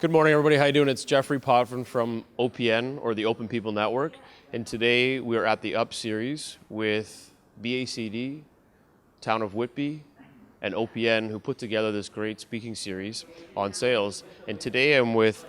Good morning, everybody. How you doing? It's Jeffrey Potvin from OPN, or the Open People Network. And today we're at the Up series with BACD, Town of Whitby, and OPN, who put together this great speaking series on sales. And today I'm with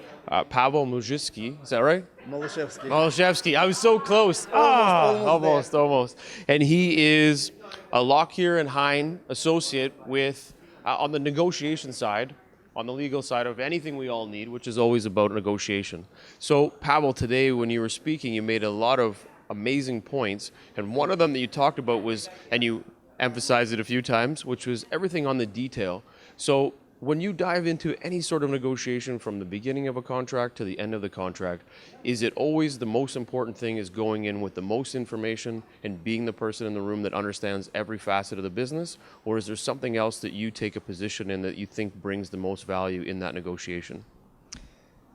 Pavel Malysheuski. Is that right? Malysheuski. Malysheuski. I was so close. Almost. And he is a Lockyer and Hine associate with on the negotiation side, on the legal side of anything we all need, which is always about negotiation. So, Pavel, today when you were speaking, you made a lot of amazing points, and one of them that you talked about was, and you emphasized it a few times, which was everything on the detail. So, when you dive into any sort of negotiation from the beginning of a contract to the end of the contract, is it always the most important thing is going in with the most information and being the person in the room that understands every facet of the business? Or is there something else that you take a position in that you think brings the most value in that negotiation?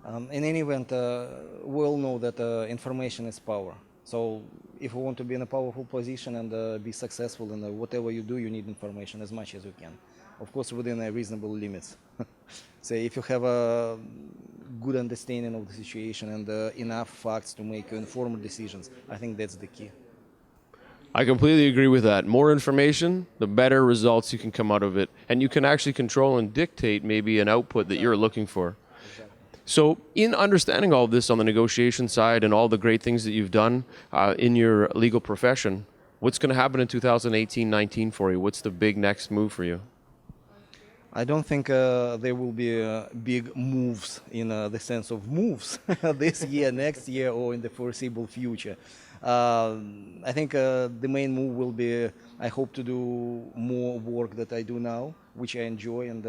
In any event, we all know that information is power. So if you want to be in a powerful position and be successful in whatever you do, you need information as much as you can. Of course, within a reasonable limits. So if you have a good understanding of the situation and enough facts to make informed decisions, I think that's the key. I completely agree with that. More information, the better results you can come out of it. And you can actually control and dictate maybe an output that you're looking for. So in understanding all of this on the negotiation side and all the great things that you've done in your legal profession, what's going to happen in 2018-19 for you? What's the big next move for you? I don't think there will be big moves in the sense of moves this year, next year, or in the foreseeable future. I think the main move will be, I hope to do more work that I do now, which I enjoy, and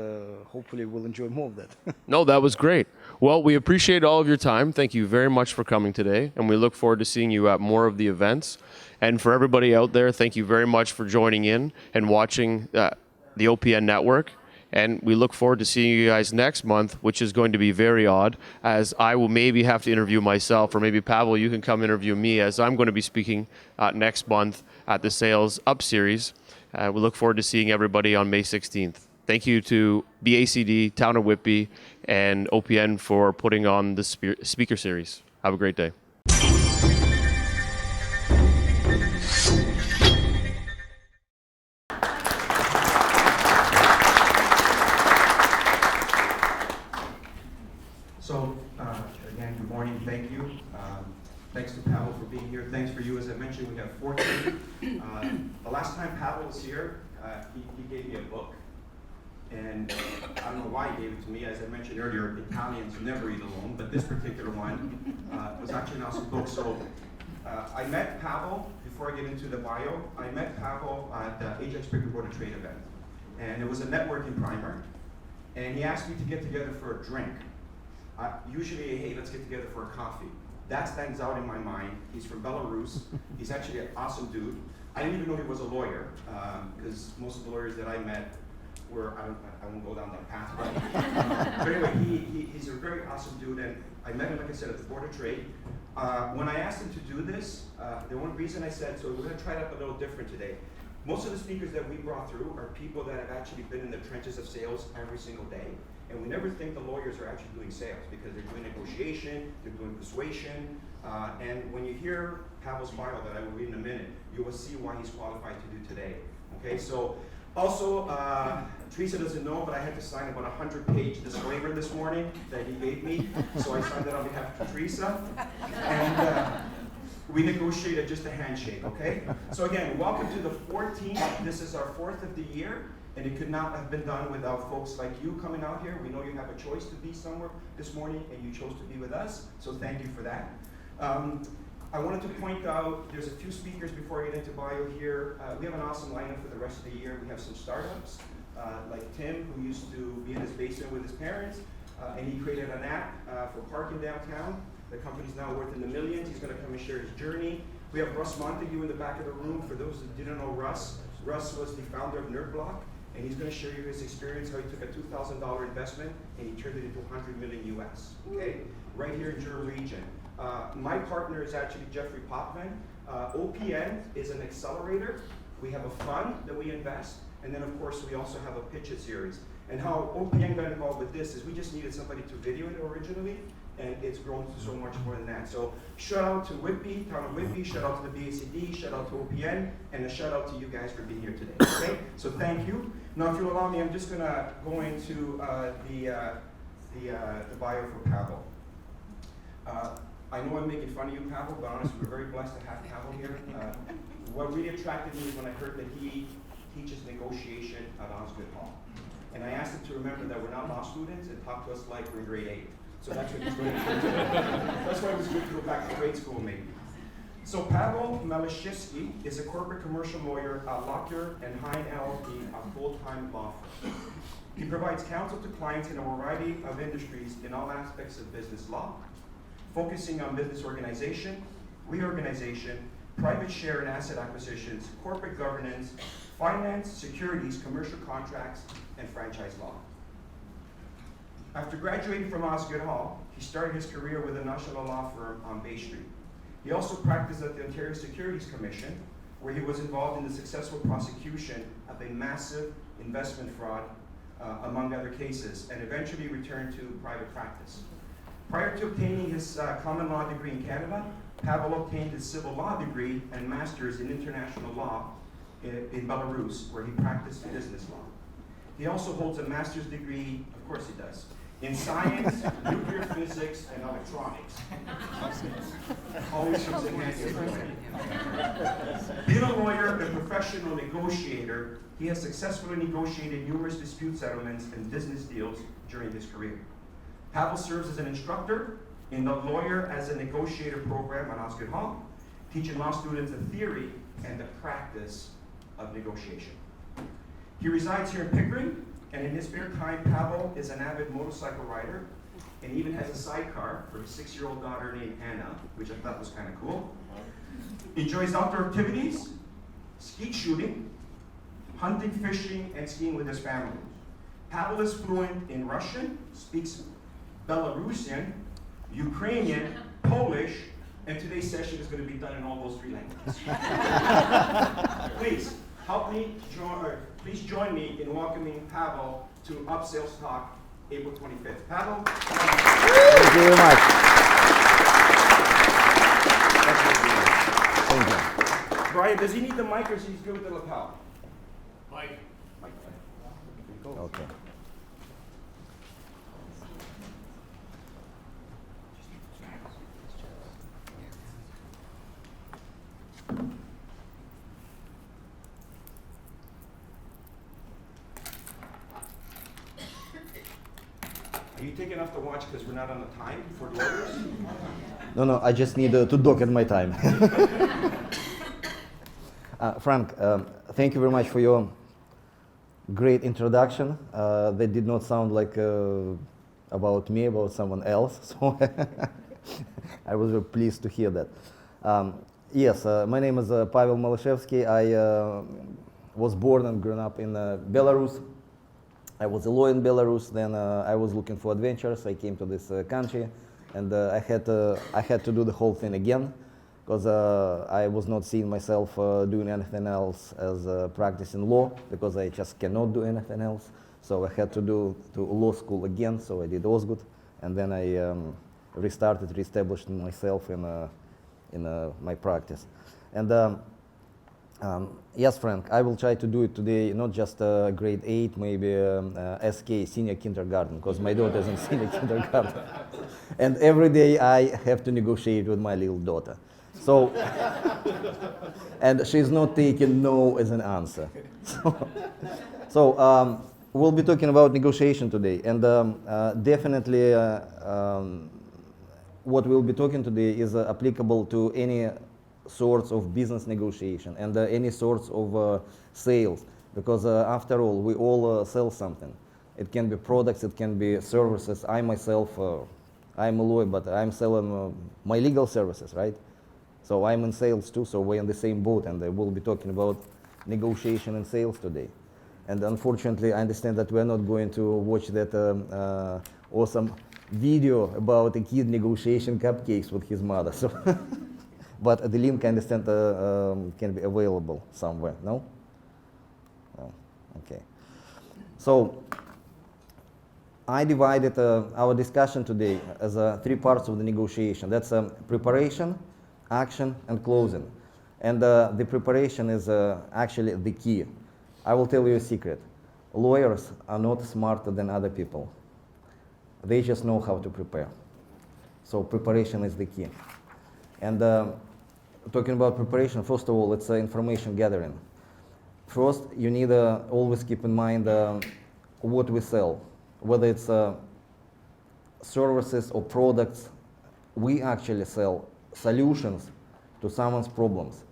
hopefully will enjoy more of that. No, that was great. Well, we appreciate all of your time. Thank you very much for coming today, and we look forward to seeing you at more of the events. And for everybody out there, thank you very much for joining in and watching the OPN network. And we look forward to seeing you guys next month, which is going to be very odd, as I will maybe have to interview myself, or maybe Pavel, you can come interview me, as I'm going to be speaking next month at the Sales Up series. We look forward to seeing everybody on May 16th. Thank you to BACD, Town of Whitby, and OPN for putting on the speaker series. Have a great day. So, again, good morning, thank you. Thanks to Pavel for being here. Thanks for you. As I mentioned, we have 14. The last time Pavel was here, he gave me a book. And I don't know why he gave it to me. As I mentioned earlier, Italians never eat alone, but this particular one was actually an awesome book. So, I met Pavel, before I get into the bio, I met Pavel at the Ajax Brick Board of Trade event. And it was a networking primer. And he asked me to get together for a drink. Usually, hey, let's get together for a coffee. That stands out in my mind. He's from Belarus. He's actually an awesome dude. I didn't even know he was a lawyer, because most of the lawyers that I met were, I won't go down that path, but anyway, he's a very awesome dude, and I met him, like I said, at the Board of Trade. When I asked him to do this, the one reason I said, so we're going to try it up a little different today. Most of the speakers that we brought through are people that have actually been in the trenches of sales every single day. And we never think the lawyers are actually doing sales, because they're doing negotiation, they're doing persuasion. And when you hear Pavel's bio that I will read in a minute, you will see why he's qualified to do today. Okay, so also, Teresa doesn't know, but I had to sign about a 100-page disclaimer this morning that he gave me. So I signed it on behalf of Teresa. And we negotiated just a handshake, okay? So again, welcome to the 14th. This is our 4th of the year, and it could not have been done without folks like you coming out here. We know you have a choice to be somewhere this morning, and you chose to be with us, so thank you for that. I wanted to point out, there's a few speakers before I get into bio here. We have an awesome lineup for the rest of the year. We have some startups, like Tim, who used to be in his basement with his parents, and he created an app for parking downtown. The company's now worth in the millions. He's going to come and share his journey. We have Russ Montague in the back of the room. For those that didn't know Russ was the founder of NerdBlock, and he's going to share you his experience, how he took a $2,000 investment and he turned it into 100 million US, okay? Right here in Durham region. My partner is actually Jeffrey Potvin. OPN is an accelerator. We have a fund that we invest, And then, of course, we also have a pitch-it series. And how OPN got involved with this is we just needed somebody to video it originally, and it's grown to so much more than that. So shout out to Whitby, Town of Whitby, shout out to the BACD, shout out to OPN, and a shout out to you guys for being here today, okay? So thank you. Now, if you'll allow me, I'm just gonna go into the bio for Pavel. I know I'm making fun of you, Pavel, but honestly, we're very blessed to have Pavel here. What really attracted me is when I heard that he teaches negotiation at Osgoode Hall. And I asked him to remember that we're not law students and talk to us like we're in grade 8. So that's what he's going to do. That's why it was good to go back to grade school, maybe. So Pavel Malysheuski is a corporate commercial lawyer at Lockyer and Hine LLP, a full-time law firm. He provides counsel to clients in a variety of industries in all aspects of business law, focusing on business organization, reorganization, private share and asset acquisitions, corporate governance, finance, securities, commercial contracts, and franchise law. After graduating from Osgoode Hall, he started his career with a national law firm on Bay Street. He also practiced at the Ontario Securities Commission, where he was involved in the successful prosecution of a massive investment fraud, among other cases, and eventually returned to private practice. Prior to obtaining his common law degree in Canada, Pavel obtained his civil law degree and master's in international law in Belarus, where he practiced business law. He also holds a master's degree, of course he does, in science, nuclear physics, and electronics. Always comes in handy as well. Being a lawyer and professional negotiator, he has successfully negotiated numerous dispute settlements and business deals during his career. Pavel serves as an instructor in the Lawyer as a Negotiator program at Osgoode Hall, teaching law students the theory and the practice of negotiation. He resides here in Pickering, and in his spare time, Pavel is an avid motorcycle rider, and even has a sidecar for his 6-year-old daughter named Anna, which I thought was kind of cool. Enjoys outdoor activities, skeet shooting, hunting, fishing, and skiing with his family. Pavel is fluent in Russian, speaks Belarusian, Ukrainian, Polish, and today's session is going to be done in all those 3 languages. Please help me please join me in welcoming Pavel to Upsales Talk, April 25th. Pavel. Thank you very much. Thank you. Brian, does he need the mic or is he good with the lapel? Mike. Okay. Are you taking off the watch because we're not on the time for lawyers? No, I just need to docket my time. Frank, thank you very much for your great introduction. That did not sound like about me, about someone else. So I was very pleased to hear that. Yes, my name is Pavel Malysheuski. I was born and grown up in Belarus. I was a lawyer in Belarus. Then I was looking for adventures. I came to this country, and I had to do the whole thing again, because I was not seeing myself doing anything else as practicing law, because I just cannot do anything else. So I had to do law school again. So I did Osgoode, and then I reestablished myself in my practice. And yes, Frank, I will try to do it today, not just grade 8, maybe SK, senior kindergarten, because my daughter is in senior kindergarten. And every day I have to negotiate with my little daughter. So, and she's not taking no as an answer. So we'll be talking about negotiation today. And definitely what we'll be talking today is applicable to any sorts of business negotiation and any sorts of sales, because after all, we all sell something. It can be products, it can be services. I myself, I'm a lawyer, but I'm selling my legal services, right? So I'm in sales too, so we're in the same boat, and we'll be talking about negotiation and sales today. And unfortunately, I understand that we're not going to watch that awesome video about a kid negotiation cupcakes with his mother. So. But the link, I understand, can be available somewhere, no? Oh, Okay. So I divided our discussion today as 3 parts of the negotiation. That's preparation, action, and closing. And the preparation is actually the key. I will tell you a secret. Lawyers are not smarter than other people. They just know how to prepare. So preparation is the key. And talking about preparation, first of all, it's information gathering. First, you need to always keep in mind what we sell, whether it's services or products. We actually sell solutions to someone's problems.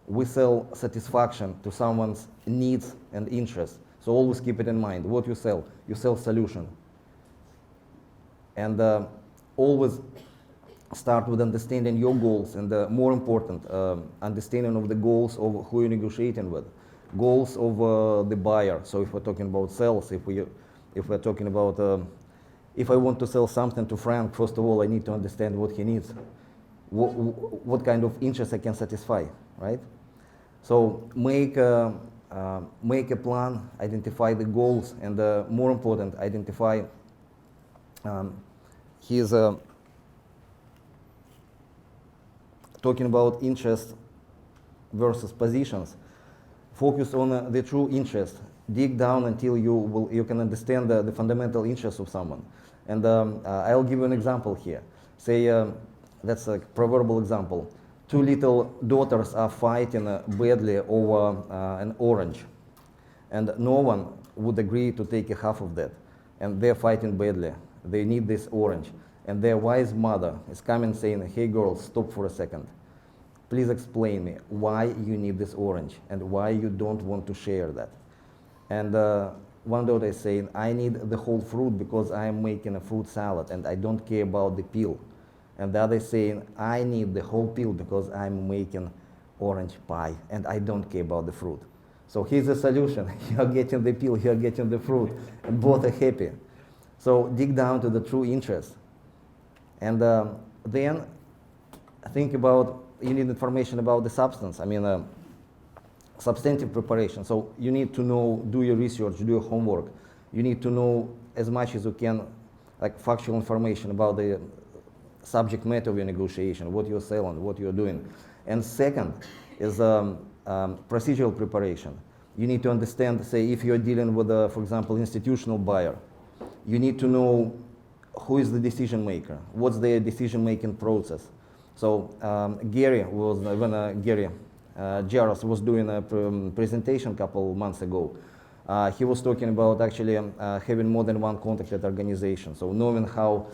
We sell satisfaction to someone's needs and interests. So always keep it in mind. What you sell solution. And always start with understanding your goals and more important, understanding of the goals of who you're negotiating with. Goals of the buyer. So if we're talking about sales, if we're talking about, if I want to sell something to Frank, first of all, I need to understand what he needs. What kind of interest I can satisfy, right? So make a plan, identify the goals, and more important, identify his talking about interest versus positions. Focus on the true interest. Dig down until you can understand the fundamental interests of someone. And I'll give you an example here. Say, that's a proverbial example. 2 little daughters are fighting badly over an orange. And no one would agree to take a half of that. And they're fighting badly. They need this orange. And their wise mother is coming saying, hey girls, stop for a second. Please explain me why you need this orange and why you don't want to share that. And one daughter is saying, I need the whole fruit because I am making a fruit salad and I don't care about the peel. And the other is saying, I need the whole peel because I'm making orange pie and I don't care about the fruit. So here's the solution. You're getting the peel, you're getting the fruit, and both are happy. So dig down to the true interest. And then think about, you need information about the substance. I mean, substantive preparation. So you need to know, do your research, do your homework. You need to know as much as you can, like factual information about the subject matter of your negotiation, what you're selling, what you're doing. And second is procedural preparation. You need to understand, say, if you're dealing with, for example, institutional buyer, you need to know who is the decision maker, what's their decision-making process. So Gary was, when Gary Jaros was doing a presentation a couple months ago, he was talking about actually having more than one contact at the organization. So knowing how,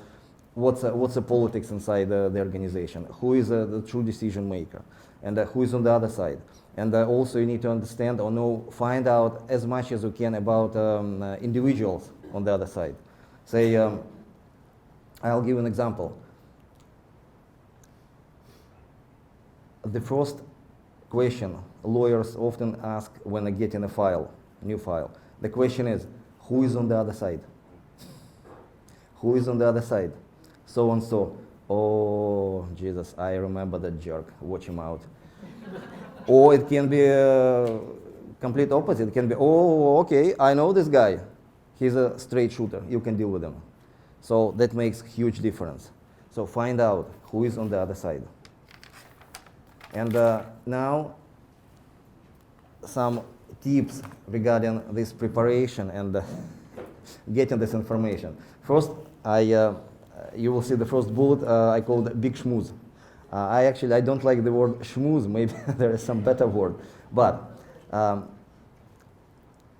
what's the politics inside the organization, who is the true decision maker, and who is on the other side. And also you need to understand or know, find out as much as you can about individuals on the other side. Say, I'll give an example. The first question lawyers often ask when they get in a file, new file. The question is, who is on the other side? Who is on the other side? So and so. Oh, Jesus, I remember that jerk. Watch him out. Or it can be a complete opposite. It can be, oh, okay, I know this guy. He's a straight shooter. You can deal with him. So that makes huge difference. So find out who is on the other side. And now some tips regarding this preparation and getting this information. First, you will see the first bullet I called big schmooze. I don't like the word schmooze. Maybe there is some better word. But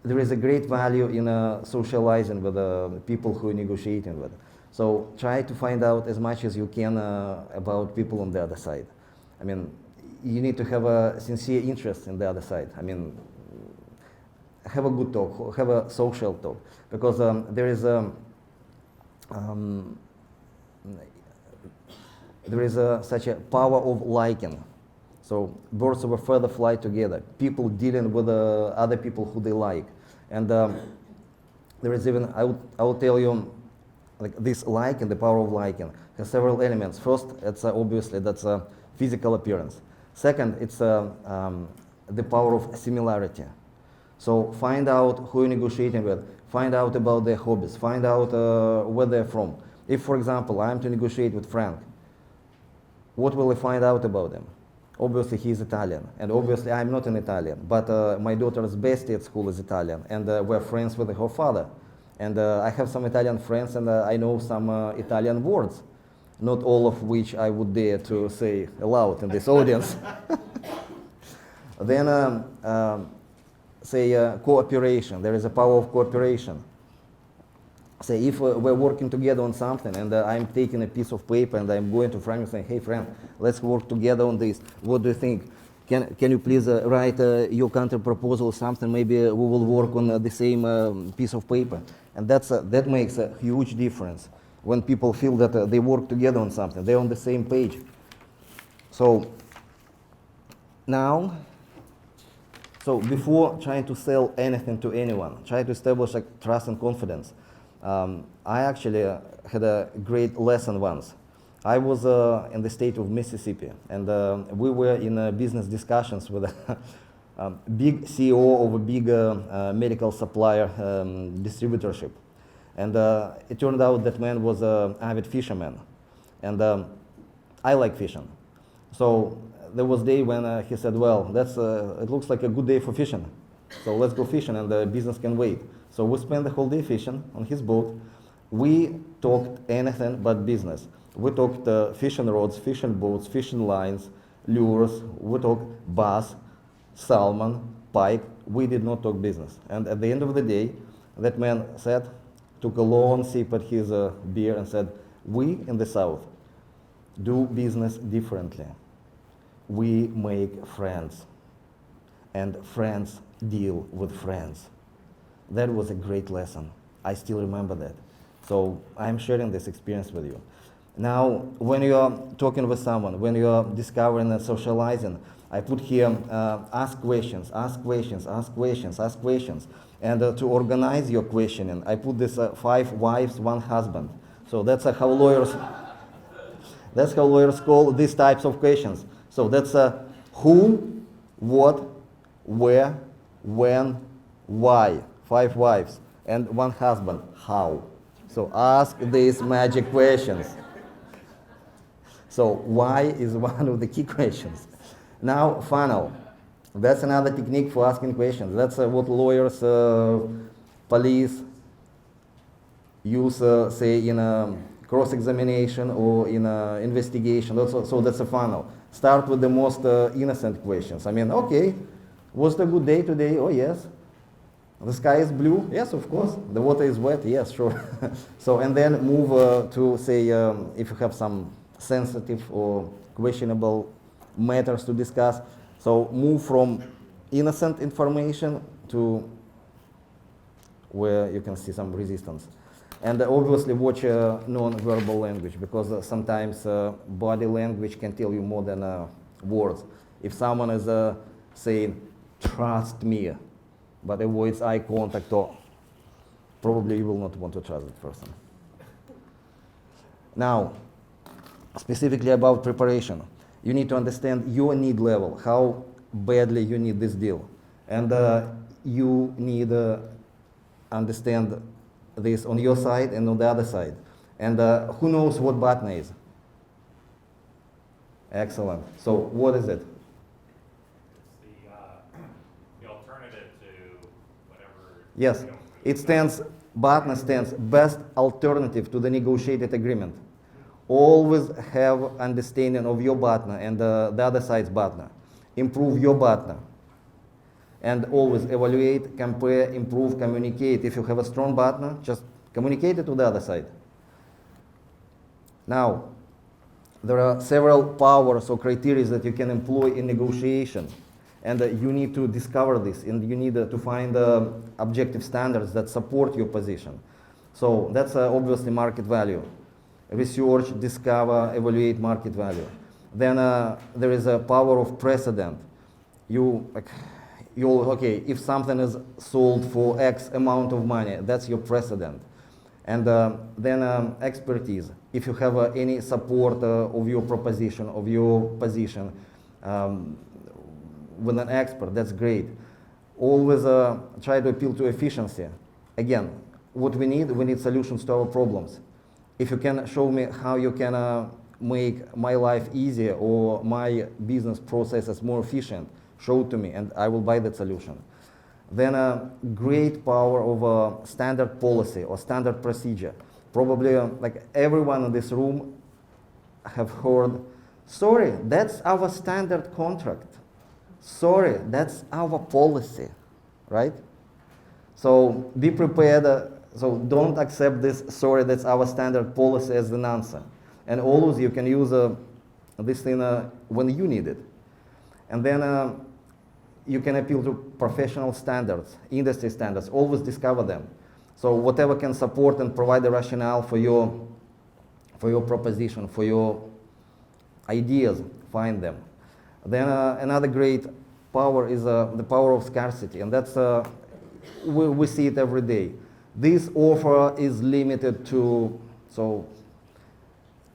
there is a great value in socializing with people who you're negotiating with. So try to find out as much as you can about people on the other side. I mean, you need to have a sincere interest in the other side. I mean, have a good talk, have a social talk, because there is such a power of liking. So birds of a feather fly together. People dealing with other people who they like, and there is even, I will tell you, like this liking, the power of liking has several elements. First, it's obviously that's physical appearance. Second, it's the power of similarity. So find out who you're negotiating with, find out about their hobbies, find out where they're from. If, for example, I'm to negotiate with Frank, what will I find out about him? Obviously, he's Italian, and obviously, I'm not an Italian, but my daughter's bestie at school is Italian, and we're friends with her father. And I have some Italian friends, and I know some Italian words, not all of which I would dare to say aloud in this audience. Then, say cooperation. There is a power of cooperation. Say if we're working together on something and I'm taking a piece of paper and I'm going to Frank and saying, hey Frank, let's work together on this. What do you think? Can you please write your counter proposal or something? Maybe we will work on the same piece of paper. And that makes a huge difference when people feel that they work together on something. They're on the same page. So now, so before trying to sell anything to anyone, try to establish like, trust and confidence. I actually had a great lesson once. I was in the state of Mississippi, and we were in business discussions with a big CEO of a big medical supplier distributorship. And it turned out that man was an avid fisherman. And I like fishing. So there was a day when he said, well, it looks like a good day for fishing. So let's go fishing and the business can wait. So we spent the whole day fishing on his boat. We talked anything but business. We talked fishing rods, fishing boats, fishing lines, lures. We talked bass, salmon, pike. We did not talk business. And at the end of the day, that man said, took a long sip at his beer and said, we in the South do business differently. We make friends, and friends deal with friends. That was a great lesson. I still remember that. So I'm sharing this experience with you. Now, when you're talking with someone, when you're discovering and socializing, I put here, ask questions, ask questions, ask questions, ask questions. And to organize your questioning, I put this 5 wives, 1 husband. So that's how lawyers call these types of questions. So that's who, what, where, when, why. 5 wives and 1 husband. How? So ask these magic questions. So why is one of the key questions. Now, funnel. That's another technique for asking questions. That's what lawyers, police use, say, in a cross-examination or in an investigation. So that's a funnel. Start with the most innocent questions. I mean, okay, was it a good day today? Oh, yes. The sky is blue? Yes, of course. The water is wet? Yes, sure. So, and then move to, say, if you have some sensitive or questionable matters to discuss. So move from innocent information to where you can see some resistance. And obviously watch non-verbal language, because sometimes body language can tell you more than words. If someone is saying, trust me, but avoids eye contact, or probably you will not want to trust that person. Now, specifically about preparation, you need to understand your need level, how badly you need this deal. And you need to understand this on your side and on the other side. And who knows what button is? Excellent. So what is it? Yes, it stands, BATNA stands best alternative to the negotiated agreement. Always have understanding of your BATNA and the other side's BATNA. Improve your BATNA. And always evaluate, compare, improve, communicate. If you have a strong BATNA, just communicate it to the other side. Now, there are several powers or criteria that you can employ in negotiation. And you need to discover this, and you need to find objective standards that support your position. So that's obviously market value. Research, discover, evaluate market value. Then there is a power of precedent. Okay, if something is sold for X amount of money, that's your precedent. And then expertise. If you have any support of your proposition, of your position, with an expert, that's great. Always try to appeal to efficiency. Again, what we need solutions to our problems. If you can show me how you can make my life easier or my business processes more efficient, show it to me and I will buy that solution. Then a great power of a standard policy or standard procedure. Probably like everyone in this room have heard, sorry, that's our standard contract. Sorry, that's our policy, right? So be prepared, so don't accept this, sorry, that's our standard policy as an answer. And always you can use this thing when you need it. And then you can appeal to professional standards, industry standards, always discover them. So whatever can support and provide the rationale for your proposition, for your ideas, find them. Then another great power is the power of scarcity, and that's, we see it every day. This offer is limited to, so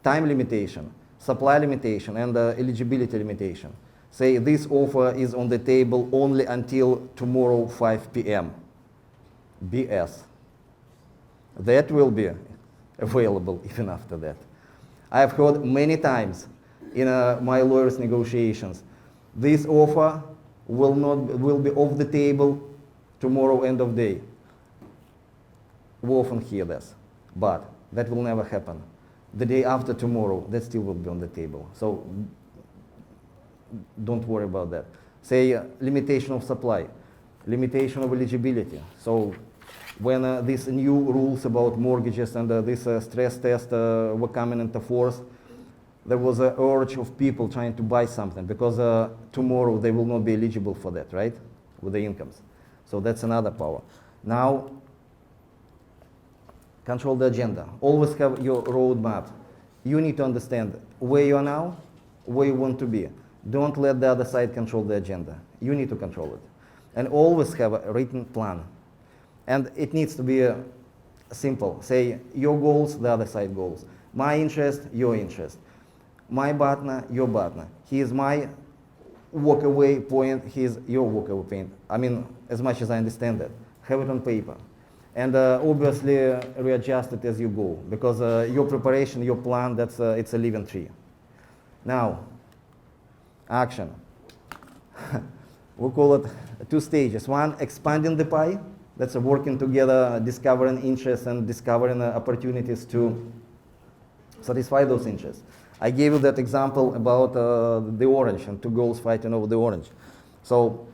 time limitation, supply limitation, and eligibility limitation. Say this offer is on the table only until tomorrow 5 p.m. BS. That will be available even after that. I have heard many times in my lawyers' negotiations, this offer will be off the table tomorrow end of day. We often hear this, but that will never happen. The day after tomorrow, that still will be on the table. So don't worry about that. Say limitation of supply, limitation of eligibility. So when these new rules about mortgages and this stress test were coming into force, there was an urge of people trying to buy something because tomorrow they will not be eligible for that, right? With the incomes. So that's another power. Now, control the agenda. Always have your roadmap. You need to understand where you are now, where you want to be. Don't let the other side control the agenda. You need to control it. And always have a written plan. And it needs to be simple. Say your goals, the other side goals. My interest, your interest. My partner, your partner. He is my walk-away point, he is your walk-away point. I mean, as much as I understand that. Have it on paper. And obviously readjust it as you go. Because your preparation, your plan, it's a living tree. Now, action. We call it 2 stages. One, expanding the pie. That's working together, discovering interests and discovering opportunities to satisfy those interests. I gave you that example about the orange and 2 girls fighting over the orange. So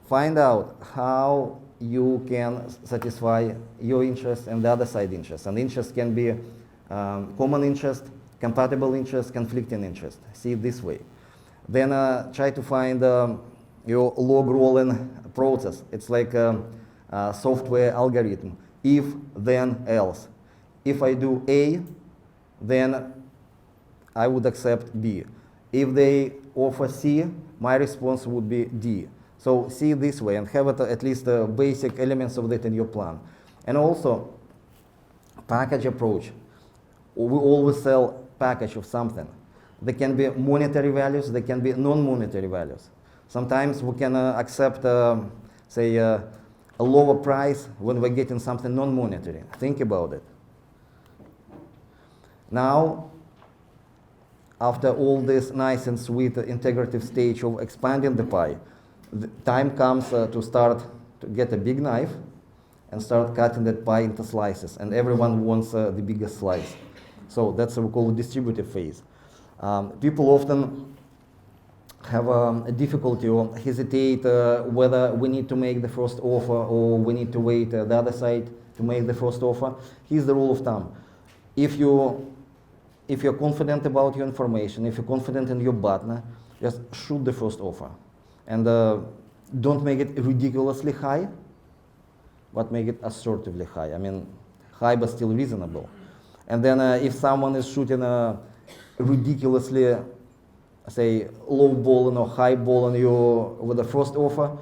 find out how you can satisfy your interests and the other side interests. And interests can be common interest, compatible interest, conflicting interest. See it this way. Then try to find your log rolling process. It's like a software algorithm. If, then, else. If I do A, then I would accept B. If they offer C, my response would be D. So see it this way and have it, at least the basic elements of that in your plan. And also, package approach. We always sell package of something. There can be monetary values, there can be non-monetary values. Sometimes we can accept, say, a lower price when we're getting something non-monetary. Think about it. Now, after all this nice and sweet integrative stage of expanding the pie, the time comes to start to get a big knife and start cutting that pie into slices. And everyone wants the biggest slice. So that's what we call the distributive phase. People often have a difficulty or hesitate whether we need to make the first offer or we need to wait the other side to make the first offer. Here's the rule of thumb. If you're confident about your information, if you're confident in your partner, just shoot the first offer. And don't make it ridiculously high, but make it assertively high. I mean, high but still reasonable. And then if someone is shooting a ridiculously, say, low ball or high ball on you with the first offer,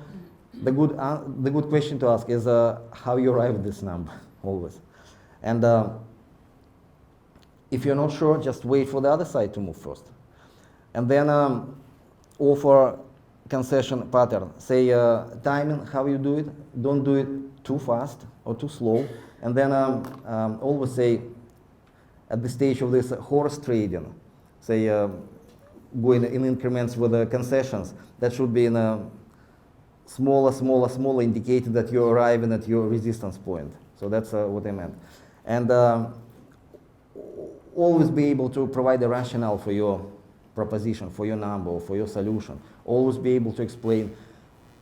the good question to ask is how you arrive at this number, always. And if you're not sure, just wait for the other side to move first. And then offer concession pattern. Say timing, how you do it. Don't do it too fast or too slow. And then always say at the stage of this horse trading, say going in increments with the concessions, that should be in a smaller, indicating that you're arriving at your resistance point. So that's what I meant. And always be able to provide a rationale for your proposition, for your number, for your solution. Always be able to explain,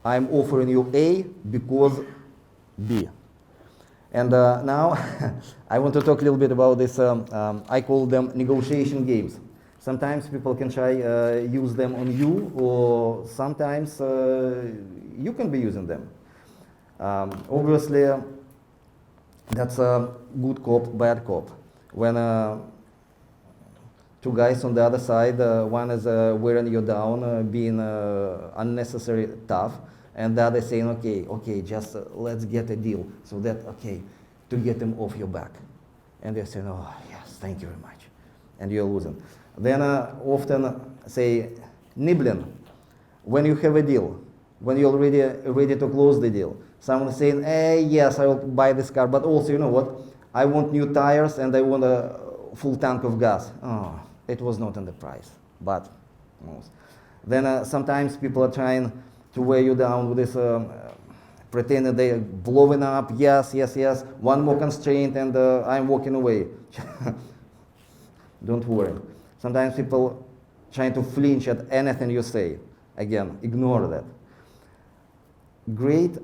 I'm offering you A because B. And now I want to talk a little bit about this, I call them negotiation games. Sometimes people can try use them on you, or sometimes you can be using them. Obviously, that's a good cop, bad cop. When two guys on the other side, one is wearing you down, being unnecessary tough, and the other saying, okay, just let's get a deal, so that, to get them off your back. And they're saying, oh, yes, thank you very much. And you're losing. Then often say nibbling. When you have a deal, when you're already ready to close the deal, someone is saying, hey, yes, I will buy this car, but also, you know what, I want new tires and I want a full tank of gas. Oh, it was not in the price, but most. Then sometimes people are trying to weigh you down with this, pretending they're blowing up, yes, one more constraint and I'm walking away. Don't worry. Sometimes people trying to flinch at anything you say. Again, ignore that. Great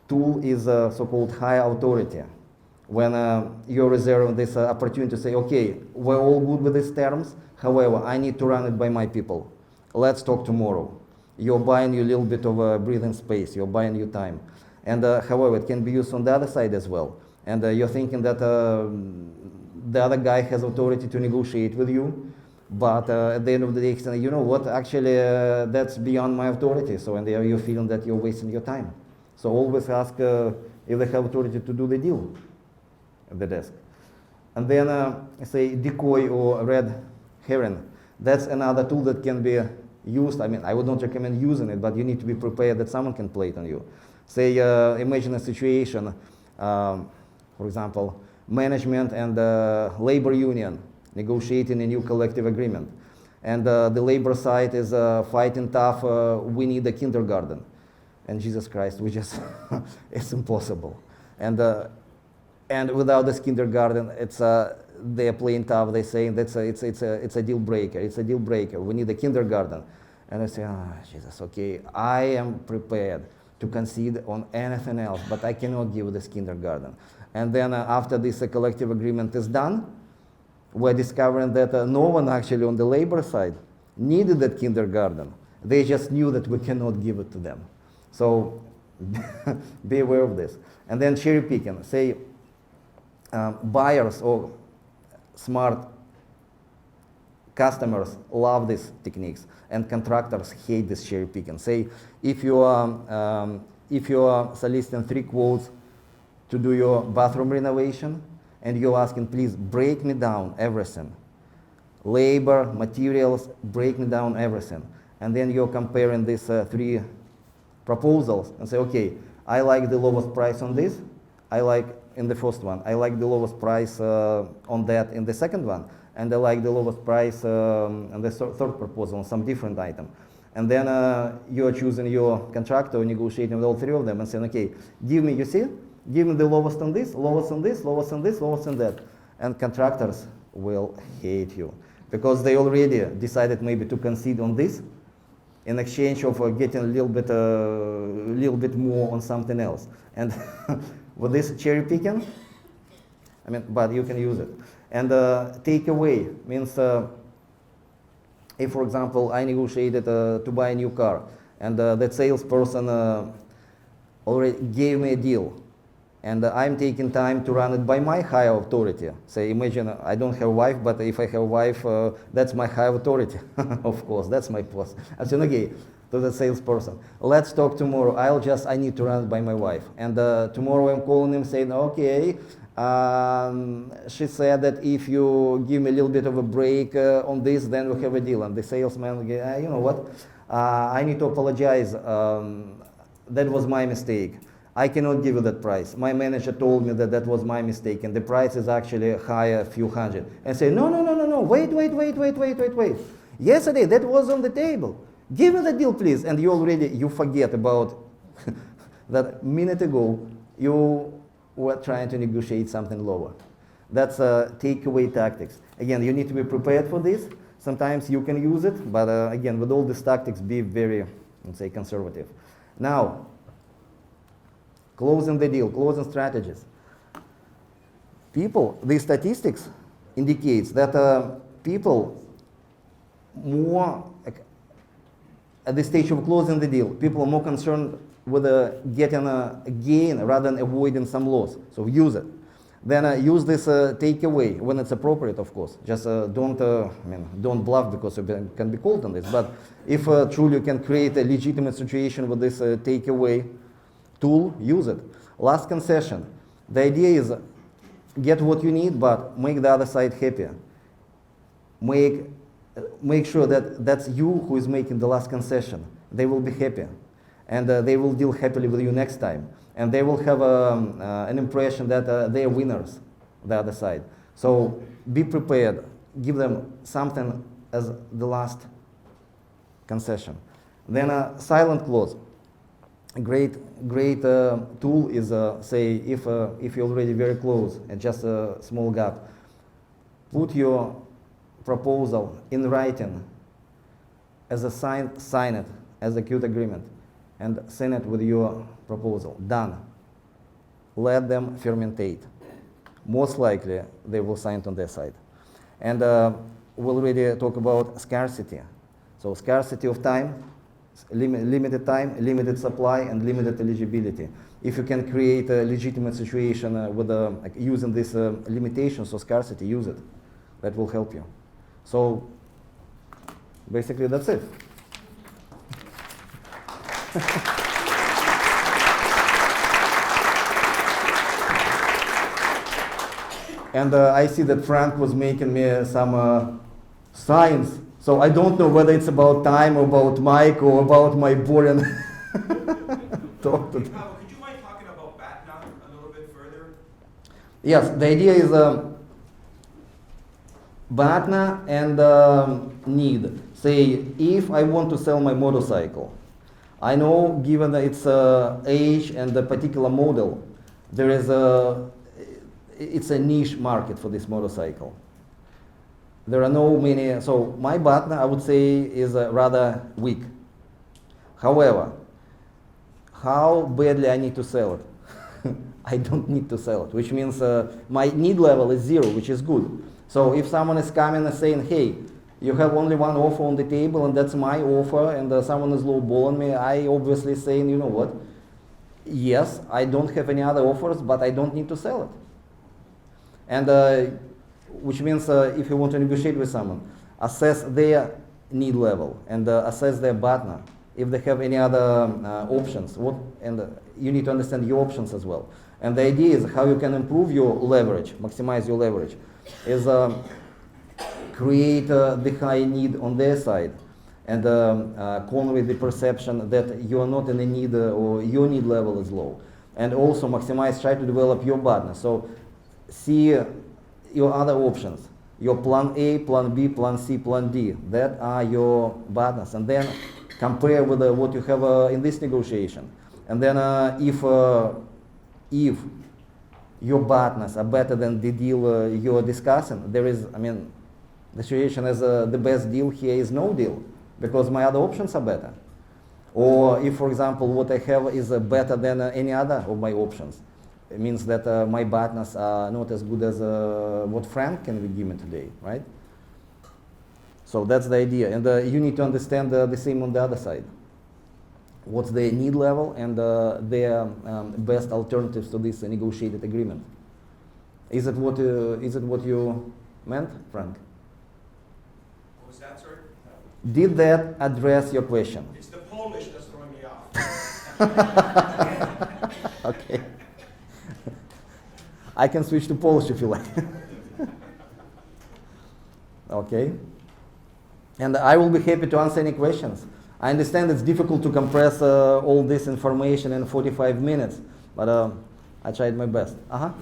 tool is so-called high authority. When you're reserving this opportunity to say, okay, we're all good with these terms, however, I need to run it by my people. Let's talk tomorrow. You're buying you a little bit of breathing space, you're buying you time. And however, it can be used on the other side as well. And you're thinking that the other guy has authority to negotiate with you, but at the end of the day, saying, you know what, actually that's beyond my authority. So and you're feeling that you're wasting your time. So always ask if they have authority to do the deal at the desk. And then say decoy or red herring. That's another tool that can be used. I mean, I would not recommend using it, but you need to be prepared that someone can play it on you. Say, imagine a situation, for example, management and labor union negotiating a new collective agreement. And the labor side is fighting tough, we need a kindergarten. And Jesus Christ, we just, it's impossible. And without this kindergarten, it's they're playing tough, they're saying it's a deal breaker, it's a deal breaker, we need a kindergarten. And I say, Jesus, okay, I am prepared to concede on anything else, but I cannot give this kindergarten. And then after this collective agreement is done, we're discovering that no one actually on the labor side needed that kindergarten. They just knew that we cannot give it to them. So be aware of this. And then cherry picking. Say buyers or smart customers love these techniques, and contractors hate this cherry picking. Say if you are soliciting 3 quotes to do your bathroom renovation, and you're asking, please break me down everything. Labor, materials, break me down everything. And then you're comparing these 3 proposals and say, okay, I like the lowest price on this. I like in the first one. I like the lowest price on that in the second one. And I like the lowest price on the third proposal on some different item. And then you're choosing your contractor, negotiating with all 3 of them and saying, okay, give me, you see? Give me the lowest on this, lowest on this, lowest on this, lowest on that. And contractors will hate you because they already decided maybe to concede on this in exchange of getting a little bit more on something else. And with this cherry picking, I mean, but you can use it. And take away means, if for example, I negotiated to buy a new car and that salesperson already gave me a deal, and I'm taking time to run it by my higher authority. Say, imagine I don't have a wife, but if I have a wife, that's my higher authority. Of course, that's my boss. I said, okay, to the salesperson, let's talk tomorrow. I need to run it by my wife. And tomorrow I'm calling him saying, okay, she said that if you give me a little bit of a break on this, then we have a deal. And the salesman, you know what? I need to apologize. That was my mistake. I cannot give you that price. My manager told me that that was my mistake, and the price is actually higher, a few hundred. And say, no, no, no, no, no, wait. Yesterday, that was on the table. Give me the deal, please. And you forget about that minute ago, you were trying to negotiate something lower. That's takeaway tactics. Again, you need to be prepared for this. Sometimes you can use it, but again, with all these tactics, be very, let's say, conservative. Now, closing the deal, closing strategies. These statistics indicates that people more, at the stage of closing the deal, people are more concerned with getting a gain rather than avoiding some loss. So use it. Then use this takeaway when it's appropriate, of course. Just don't bluff because you can be called on this. But if truly you can create a legitimate situation with this takeaway tool, use it. Last concession. The idea is get what you need, but make the other side happier. Make sure that that's you who is making the last concession. They will be happier, and they will deal happily with you next time. And they will have an impression that they are winners, the other side. So be prepared. Give them something as the last concession. Then a silent clause. A great tool is, say, if you're already very close and just a small gap, put your proposal in writing as a sign it as a cute agreement, and send it with your proposal. Done. Let them fermentate. Most likely, they will sign it on their side. And we'll already talk about scarcity. So scarcity of time, limited time, limited supply, and limited eligibility. If you can create a legitimate situation with using these limitations or scarcity, use it. That will help you. So basically, that's it. And I see that Frank was making me some signs. So I don't know whether it's about time, or about Mike, or about my boring talk. Pavel, could you mind talking about BATNA a little bit further? Yes, the idea is BATNA and need. Say, if I want to sell my motorcycle, I know, given its age and the particular model, there is it's a niche market for this motorcycle. There are no many, so my BATNA, I would say, is rather weak. However, how badly I need to sell it? I don't need to sell it, which means my need level is 0, which is good. So if someone is coming and saying, hey, you have only one offer on the table, and that's my offer, and someone is lowballing me, I obviously saying, you know what? Yes, I don't have any other offers, but I don't need to sell it. And which means if you want to negotiate with someone, assess their need level and assess their BATNA. If they have any other options, and you need to understand your options as well. And the idea is how you can improve your leverage, maximize your leverage, is create the high need on their side, and convey the perception that you are not in a need or your need level is low. And also maximize, try to develop your BATNA. So see your other options, your plan A, plan B, plan C, plan D. That are your BATNAs. And then compare with what you have in this negotiation. And then if your BATNAs are better than the deal you're discussing, there is, the situation is the best deal here is no deal, because my other options are better. Or if, for example, what I have is better than any other of my options, it means that my BATNAs are not as good as what Frank can give me today, right? So that's the idea. And you need to understand the same on the other side. What's their need level and their best alternatives to this negotiated agreement. Is it what you meant, Frank? What was that, sir? Did that address your question? It's the Polish that's throwing me off. Okay. I can switch to Polish if you like. Okay. And I will be happy to answer any questions. I understand it's difficult to compress all this information in 45 minutes, but I tried my best. You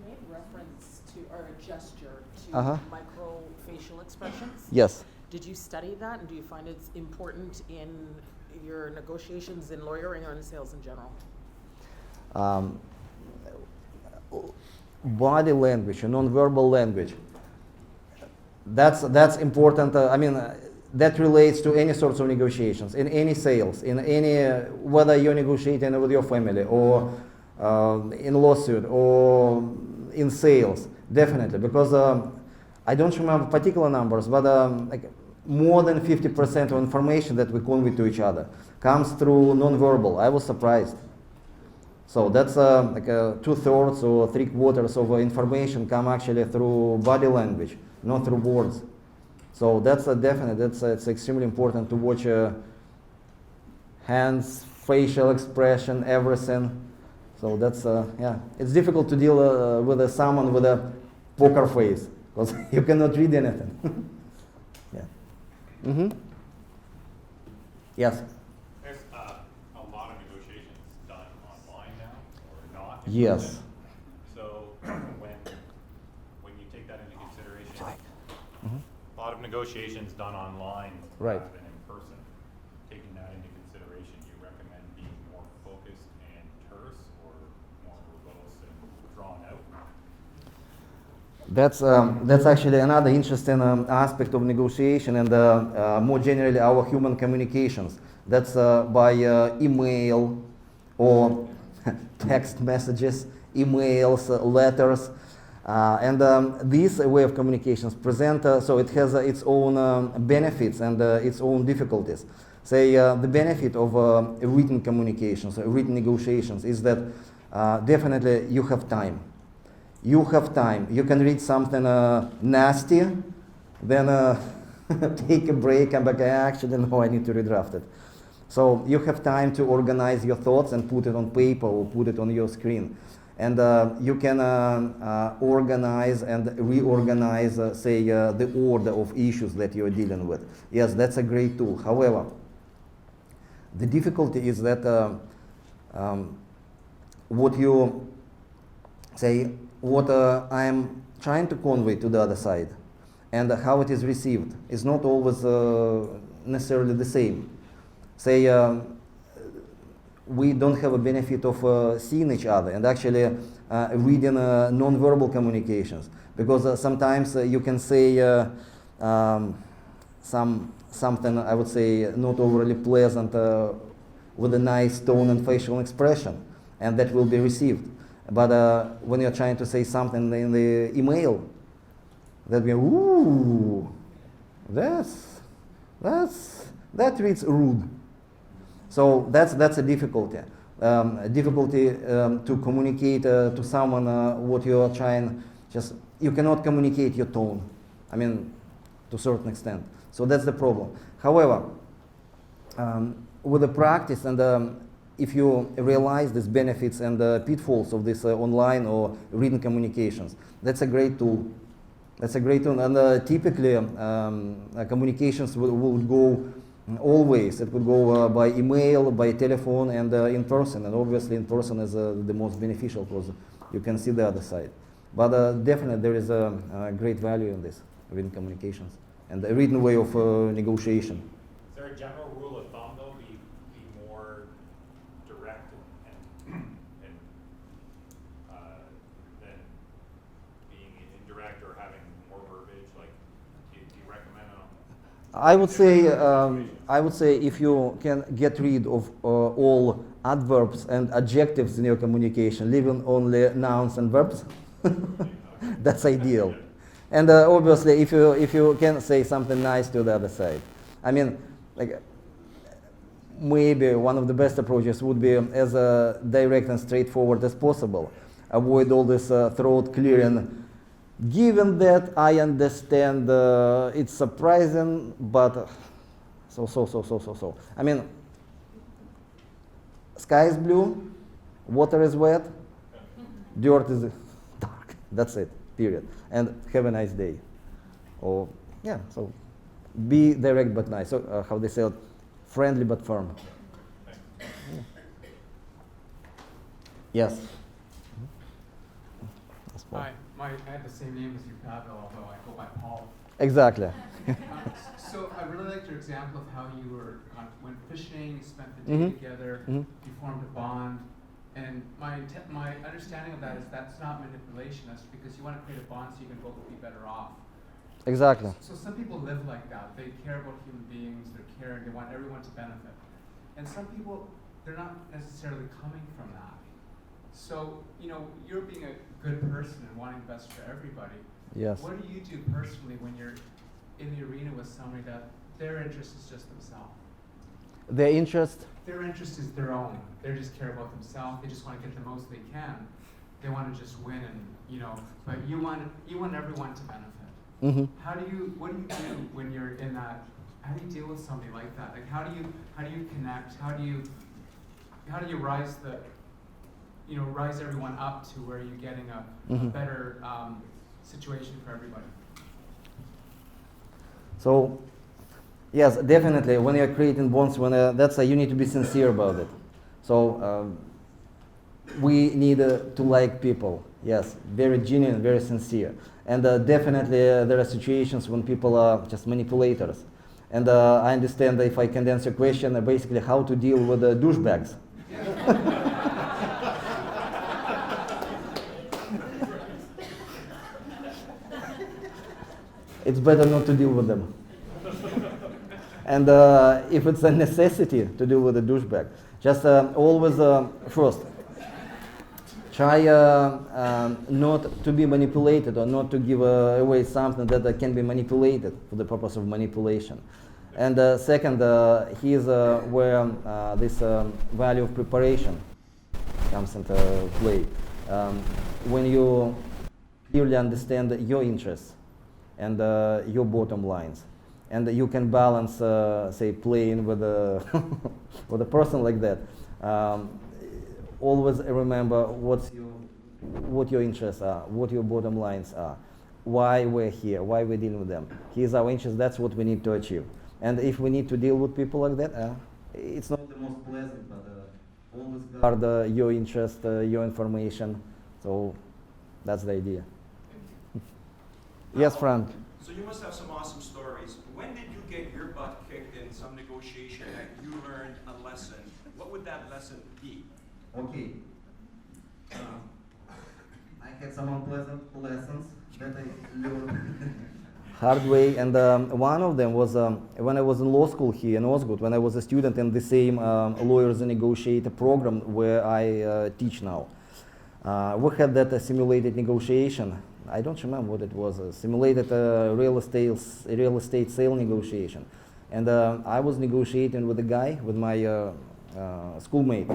made reference to, or a gesture to micro-facial expressions. Yes. Did you study that, and do you find it's important in your negotiations in lawyering or in sales in general? Body language, non-verbal language. That's important. That relates to any sorts of negotiations, in any sales, in any whether you're negotiating with your family or in lawsuit or in sales, definitely. Because I don't remember particular numbers, but like more than 50% of information that we convey to each other comes through non-verbal. I was surprised. So that's like 2/3 or 3/4 of information come actually through body language, not through words. So that's a definite. It's extremely important to watch hands, facial expression, everything. So that's yeah. It's difficult to deal with someone with a poker face because you cannot read anything. Yeah. Mm-hmm. Yes. There's a lot of negotiations done online now, or not. Yes. So when you take that into consideration, Mm-hmm. a lot of negotiations done online Right. rather than in person. Taking that into consideration, do you recommend being more focused and terse, or more verbose and drawn out? That's actually another interesting aspect of negotiation and more generally our human communications. That's by email or text messages, emails, letters. And this way of communications present, so it has its own benefits and its own difficulties. Say the benefit of written communications, written negotiations is that definitely you have time. You have time. You can read something nasty, then take a break and like, actually, no, I need to redraft it. So you have time to organize your thoughts and put it on paper or put it on your screen. And you can organize and reorganize, say, the order of issues that you're dealing with. Yes, that's a great tool. However, the difficulty is that what you say, what I'm trying to convey to the other side and how it is received is not always necessarily the same. Say, we don't have a benefit of seeing each other and actually reading non-verbal communications, because sometimes you can say something, I would say, not overly pleasant with a nice tone and facial expression, and that will be received. But when you're trying to say something in the email, that be, ooh, that reads rude. So that's a difficulty. A difficulty to communicate to someone what you are trying. Just you cannot communicate your tone. I mean, to a certain extent. So that's the problem. However, with the practice and if you realize these benefits and pitfalls of this online or written communications, that's a great tool. That's a great tool. And typically, communications would go always. It would go by email, by telephone, and in person. And obviously, in person is the most beneficial because you can see the other side. But definitely, there is a great value in this written communications and a written way of negotiation. Is there a general rule of thumb, though, be more direct and than being indirect or having more verbiage? Like, do you recommend I would say if you can get rid of all adverbs and adjectives in your communication, leaving only nouns and verbs, that's ideal. And obviously, if you can say something nice to the other side, I mean, like maybe one of the best approaches would be as direct and straightforward as possible. Avoid all this throat clearing. Given that I understand it's surprising, but so. I mean, sky is blue, water is wet, dirt is dark. That's it, period. And have a nice day. Or, yeah, so be direct but nice. So, how they say it, friendly but firm. Yes. Hi, I have the same name as you, Pavel, although I go by Paul. Exactly. So I really liked your example of how you went fishing, you spent the day together, you formed a bond. And my understanding of that is that's not manipulation, that's because you want to create a bond so you can both be better off. Exactly. So some people live like that. They care about human beings, they're caring, they want everyone to benefit. And some people, they're not necessarily coming from that. So, you know, you're being a good person and wanting the best for everybody. Yes. What do you do personally when you're in the arena with somebody that their interest is just themselves? Their interest? Their interest is their own. They just care about themselves. They just want to get the most they can. They want to just win, and you know. But you want everyone to benefit. Mm-hmm. What do you do when you're in that? How do you deal with somebody like that? Like how do you connect? How do you rise rise everyone up to where you're getting a better situation for everybody? So, yes, definitely. When you're creating bonds, you need to be sincere about it. So we need to like people. Yes, very genuine, very sincere. And definitely there are situations when people are just manipulators. And I understand that if I can answer your question, basically how to deal with douchebags. It's better not to deal with them. And if it's a necessity to deal with a douchebag, just always first try not to be manipulated or not to give away something that can be manipulated for the purpose of manipulation. And second, here's where this value of preparation comes into play. When you clearly understand your interests and your bottom lines, and you can balance, say, playing with a with a person like that. Always remember what your interests are, what your bottom lines are, why we're here, why we're dealing with them. Here's our interest. That's what we need to achieve. And if we need to deal with people like that, it's not the most pleasant, but always guard your interest, your information. So that's the idea. Yes, Frank. So you must have some awesome stories. When did you get your butt kicked in some negotiation that you learned a lesson? What would that lesson be? Okay. I had some unpleasant lessons that I learned hard way, and one of them was when I was in law school here in Osgoode, when I was a student in the same Lawyers and Negotiator program where I teach now. We had that simulated negotiation. I don't remember what it was, a simulated real estate sale negotiation. And I was negotiating with a guy, with my schoolmate.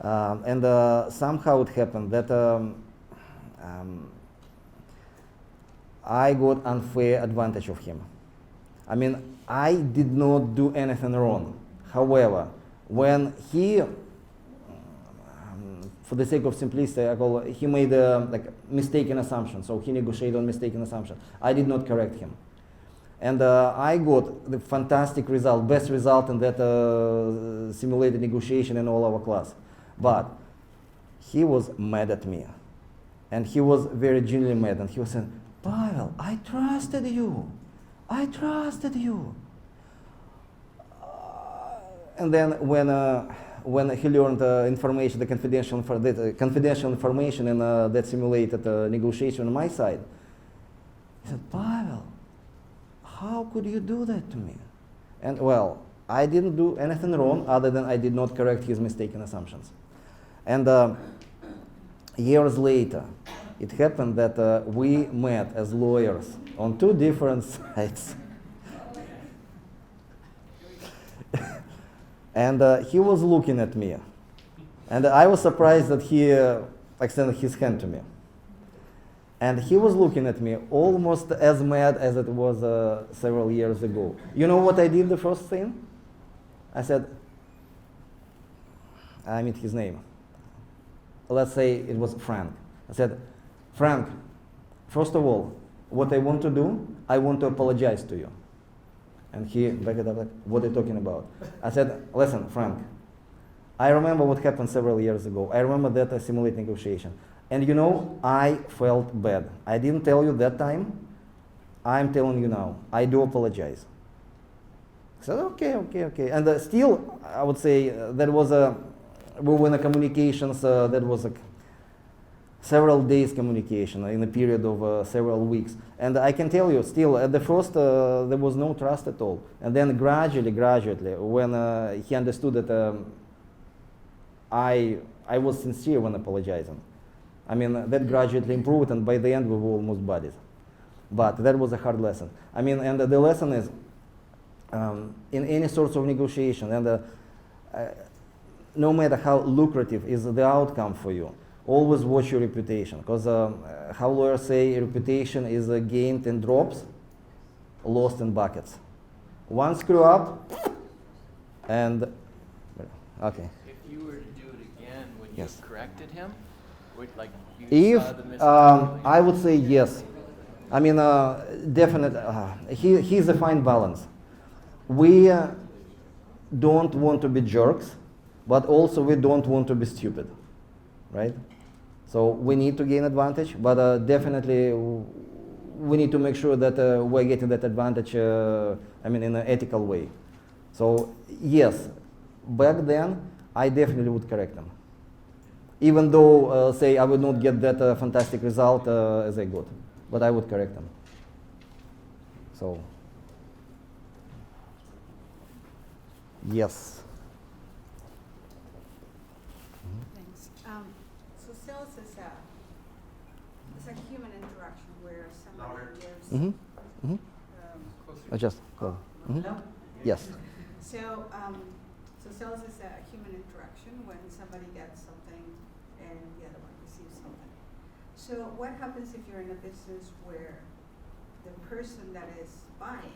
And somehow it happened that I got unfair advantage of him. I mean, I did not do anything wrong. However, when he, for the sake of simplicity, I call he made a mistaken assumption. So he negotiated on mistaken assumption. I did not correct him. And I got the fantastic result, best result in that simulated negotiation in all our class. But he was mad at me. And he was very genuinely mad. And he was saying, Pavel, I trusted you. I trusted you. And then when he learned information, the confidential information in that simulated negotiation on my side, he said, Pavel, how could you do that to me? And well, I didn't do anything wrong other than I did not correct his mistaken assumptions. And years later, it happened that we met as lawyers on two different sides. And he was looking at me. And I was surprised that he extended his hand to me. And he was looking at me almost as mad as it was several years ago. You know what I did the first thing? I said, I mean his name. Let's say it was Frank. I said, Frank, first of all, what I want to do, I want to apologize to you. And he backed it up like, what are you talking about? I said, listen, Frank, I remember what happened several years ago. I remember that simulate negotiation. And you know, I felt bad. I didn't tell you that time. I'm telling you now. I do apologize. I said, okay. And still, I would say that was we were in a communications, that was several days communication in a period of several weeks. And I can tell you, still, at the first, there was no trust at all. And then gradually, when he understood that I was sincere when apologizing. I mean, that gradually improved, and by the end, we were almost buddies. But that was a hard lesson. I mean, and the lesson is, in any sorts of negotiation, and no matter how lucrative is the outcome for you, always watch your reputation. Because how lawyers say, reputation is gained in drops, lost in buckets. One screw up, and okay. If you were to do it again, would you Yes. have corrected him? Would, like, you If saw the miscalculation? I would say yes. I mean, definite. He's a fine balance. We don't want to be jerks, but also we don't want to be stupid, right? So we need to gain advantage, but definitely we need to make sure that we're getting that advantage. I mean, in an ethical way. So yes, back then I definitely would correct them. Even though, say, I would not get that fantastic result as I got, but I would correct them. So, yes. Thanks. So sales is a human interaction where somebody gives. Mm-hmm. Just go. Hello? Yes. So, so sales is a human interaction when somebody gets something and the other one receives something. So what happens if you're in a business where the person that is buying,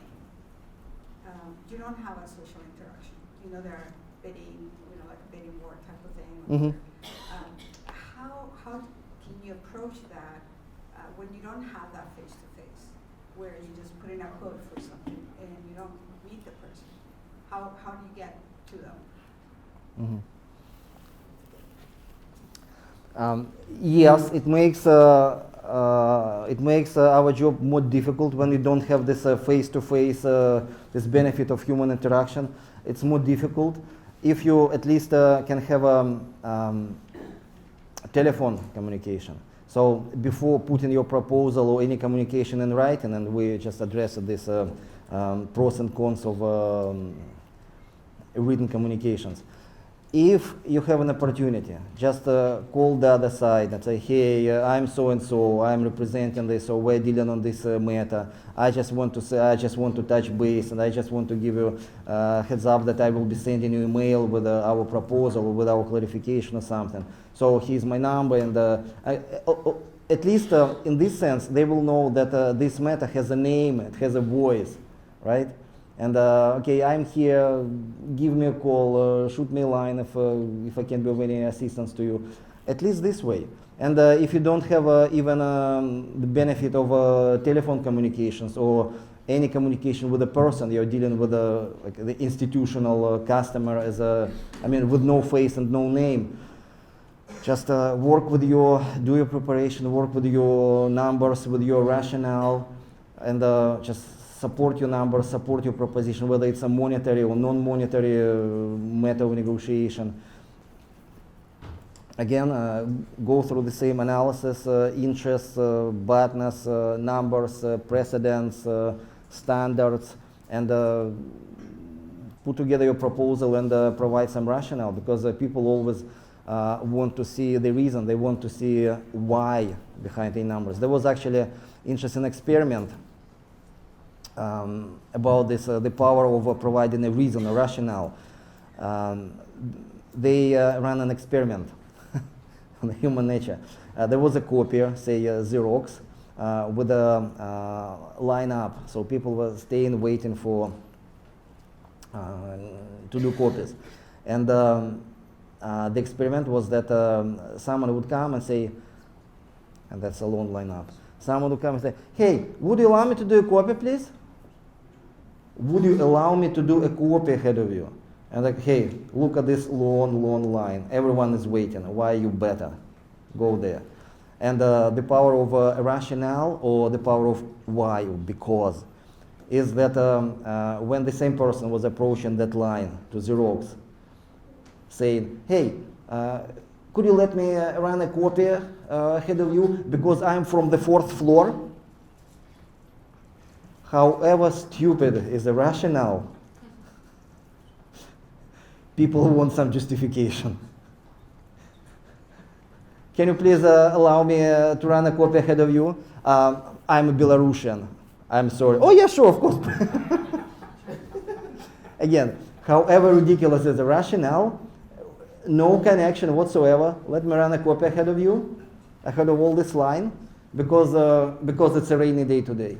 you don't have a social interaction? You know, they're bidding, you know, like a bidding war type of thing. Mhm. How can you approach that when you don't have that face-to-face, where you just put in a quote for something and you don't meet the person? How do you get to them? Yes, it makes our job more difficult when you don't have this face-to-face, this benefit of human interaction. It's more difficult. If you at least can have telephone communication. So before putting your proposal or any communication in writing, and we just addressed this pros and cons of written communications. If you have an opportunity, just call the other side and say, hey, I'm so-and-so, I'm representing this, or we're dealing on this matter. I just want to say, I just want to touch base, and I just want to give you a heads up that I will be sending you email with our proposal or with our clarification or something. So here's my number, and at least in this sense, they will know that this matter has a name, it has a voice, right? And okay, I'm here, give me a call, shoot me a line if I can be of any assistance to you. At least this way. And if you don't have even the benefit of telephone communications or any communication with a person, you're dealing with like the institutional customer as I mean, with no face and no name. Just work with do your preparation, work with your numbers, with your rationale, and just support your numbers, support your proposition, whether it's a monetary or non-monetary matter of negotiation. Again, go through the same analysis, interests, partners, numbers, precedents, standards, and put together your proposal and provide some rationale, because people always want to see the reason, they want to see why behind the numbers. There was actually an interesting experiment about this, the power of providing a reason, a rationale. They ran an experiment on human nature. There was a copier, say Xerox, with a line-up, so people were staying, waiting for to do copies. And the experiment was that someone would come and say, and that's a long line-up, someone would come and say, hey, would you allow me to do a copy, please? would you allow me to do a copy ahead of you? And like, hey, look at this long line. Everyone is waiting. Why you better? Go there. And the power of rationale or the power of why, because, is that when the same person was approaching that line to Xerox, saying, hey, could you let me run a copy ahead of you because I'm from the 4th floor? However stupid is the rationale, people want some justification. Can you please allow me to run a copy ahead of you? I'm a Belarusian. I'm sorry. Oh yeah, sure, of course. Again, however ridiculous is the rationale, no connection whatsoever. Let me run a copy ahead of you, ahead of all this line, because it's a rainy day today.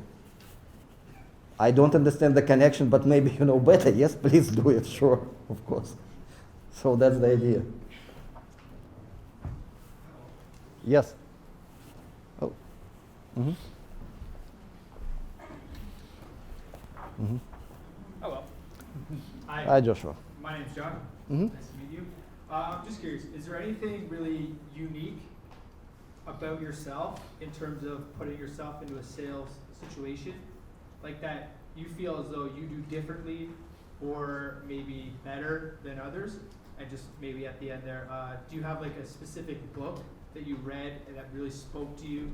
I don't understand the connection, but maybe you know better. Yes, please do it. Sure, of course. So that's the idea. Yes. Oh. Mm-hmm. Mm-hmm. Hello. Hi. Hi, Joshua. My name's John. Mm-hmm. Nice to meet you. I'm just curious, is there anything really unique about yourself in terms of putting yourself into a sales situation like that you feel as though you do differently or maybe better than others? And just maybe at the end there, do you have like a specific book that you read and that really spoke to you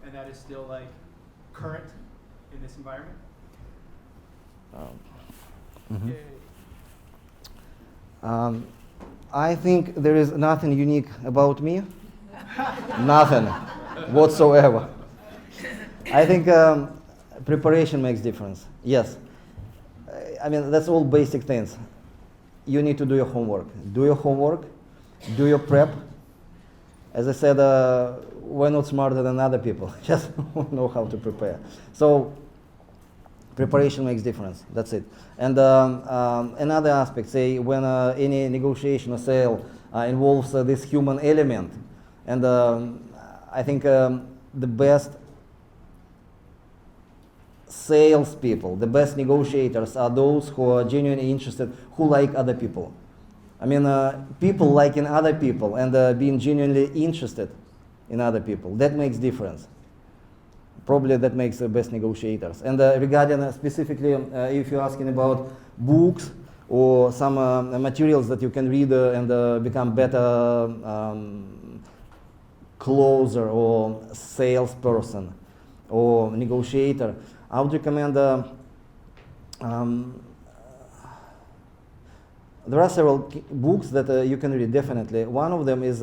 and that is still like current in this environment? Mm-hmm. I think there is nothing unique about me. Nothing whatsoever. I think preparation makes difference. Yes. I mean, that's all basic things. You need to do your homework. Do your homework. Do your prep. As I said, we're not smarter than other people. Just know how to prepare. So preparation makes difference. That's it. And another aspect, say, when any negotiation or sale involves this human element, and I think the best salespeople, the best negotiators are those who are genuinely interested, who like other people. I mean, people liking other people and being genuinely interested in other people, that makes difference. Probably that makes the best negotiators. And regarding specifically, if you're asking about books or some materials that you can read and become better closer or salesperson or negotiator, I would recommend there are several books that you can read, definitely. One of them is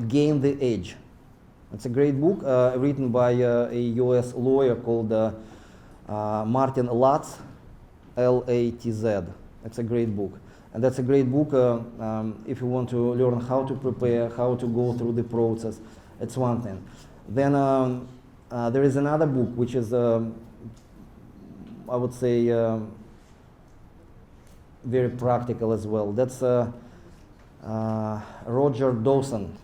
Gain the Edge. It's a great book written by a US lawyer called Martin Latz, L-A-T-Z. It's a great book. And that's a great book if you want to learn how to prepare, how to go through the process. It's one thing. Then there is another book which is, I would say, very practical as well. That's Roger Dawson.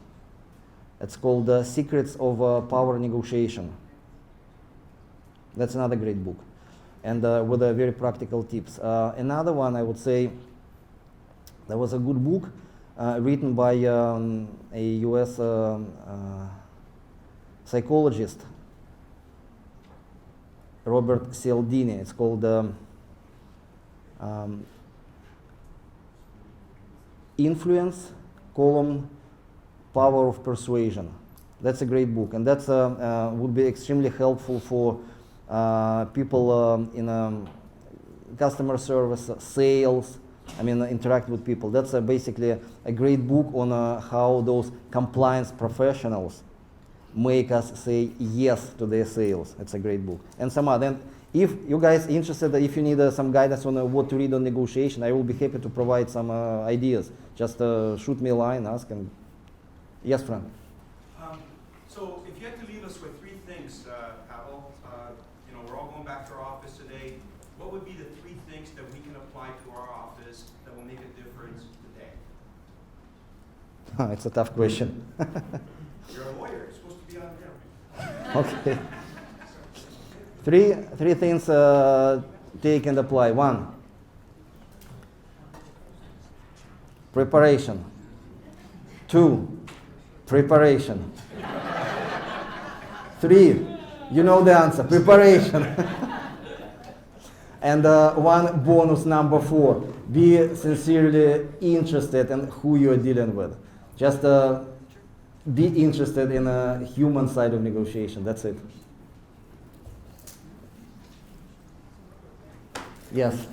It's called Secrets of Power Negotiation. That's another great book, and with very practical tips. Another one, I would say, there was a good book written by a US psychologist, Robert Cialdini. It's called Influence, Power of Persuasion. That's a great book, and that's would be extremely helpful for people in customer service, sales. I mean, interact with people. That's basically a great book on how those compliance professionals make us say yes to their sales. It's a great book. And some other. And if you guys interested, if you need some guidance on what to read on negotiation, I will be happy to provide some ideas. Just shoot me a line, ask, and yes, Frank. So if you had to leave us with three things, Pavel, you know, we're all going back to our office today. What would be the three things that we can apply to our office that will make a difference today? It's a tough question. You're a lawyer. You're supposed to be on here. Okay. Three things take and apply. 1, preparation. 2, preparation. 3, you know the answer, preparation. And one bonus, number 4, be sincerely interested in who you're dealing with. Just be interested in a human side of negotiation, that's it. Yes.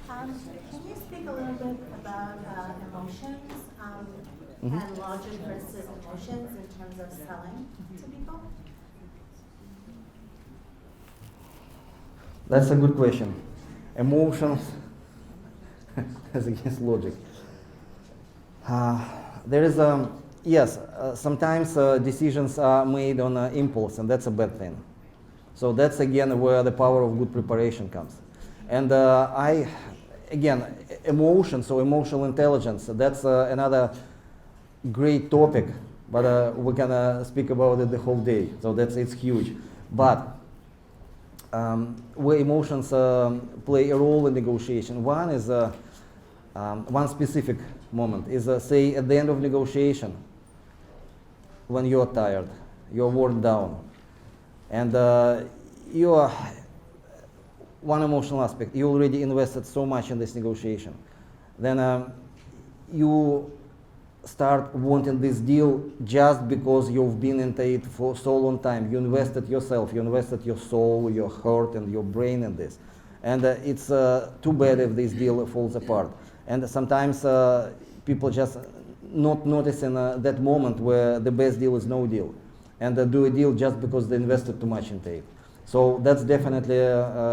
Can you speak a little bit about emotions and logic versus emotions in terms of selling to people? That's a good question. Emotions as against logic. There is yes, sometimes decisions are made on impulse, and that's a bad thing. So that's again where the power of good preparation comes. And again, emotions or emotional intelligence, that's another great topic, but we can speak about it the whole day. So it's huge. But where emotions play a role in negotiation, one is one specific moment is say at the end of negotiation, when you're tired, you're worn down, and you are one emotional aspect. You already invested so much in this negotiation, then you start wanting this deal just because you've been in it for so long time. You invested yourself, you invested your soul, your heart, and your brain in this, and it's too bad if this deal falls apart. And sometimes people just not noticing that moment where the best deal is no deal, and do a deal just because they invested too much into it. So that's definitely,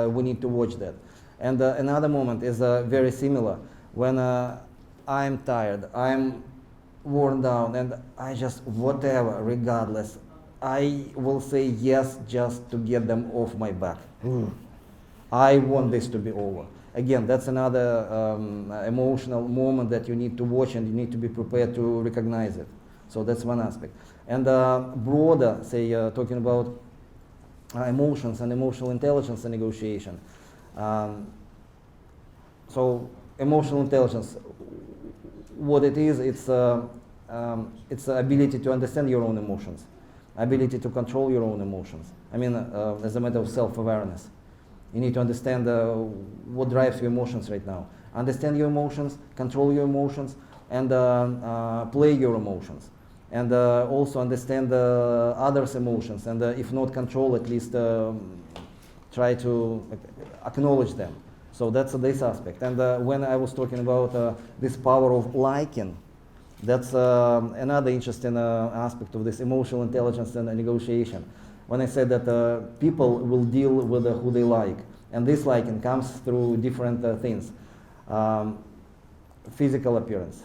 we need to watch that. And another moment is very similar, when I'm tired, I'm worn down, and I just, whatever, regardless, I will say yes just to get them off my back. I want this to be over. Again, that's another emotional moment that you need to watch, and you need to be prepared to recognize it. So that's one aspect. And broader, say, talking about emotions and emotional intelligence and negotiation. So emotional intelligence, what it is, it's the ability to understand your own emotions, ability to control your own emotions. I mean, as a matter of self-awareness. You need to understand what drives your emotions right now. Understand your emotions, control your emotions, and play your emotions. And also understand others' emotions, and if not control, at least try to acknowledge them. So that's this aspect. And when I was talking about this power of liking, that's another interesting aspect of this emotional intelligence and negotiation. When I said that people will deal with who they like, and this liking comes through different things. Physical appearance,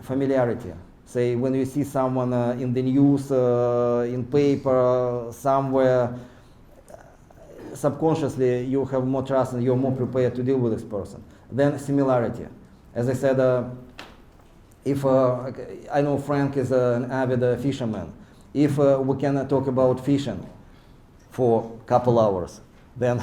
familiarity. Say when you see someone in the news, in paper, somewhere, subconsciously you have more trust and you're more prepared to deal with this person. Then similarity. As I said, if I know Frank is an avid fisherman, if we can talk about fishing for a couple hours, then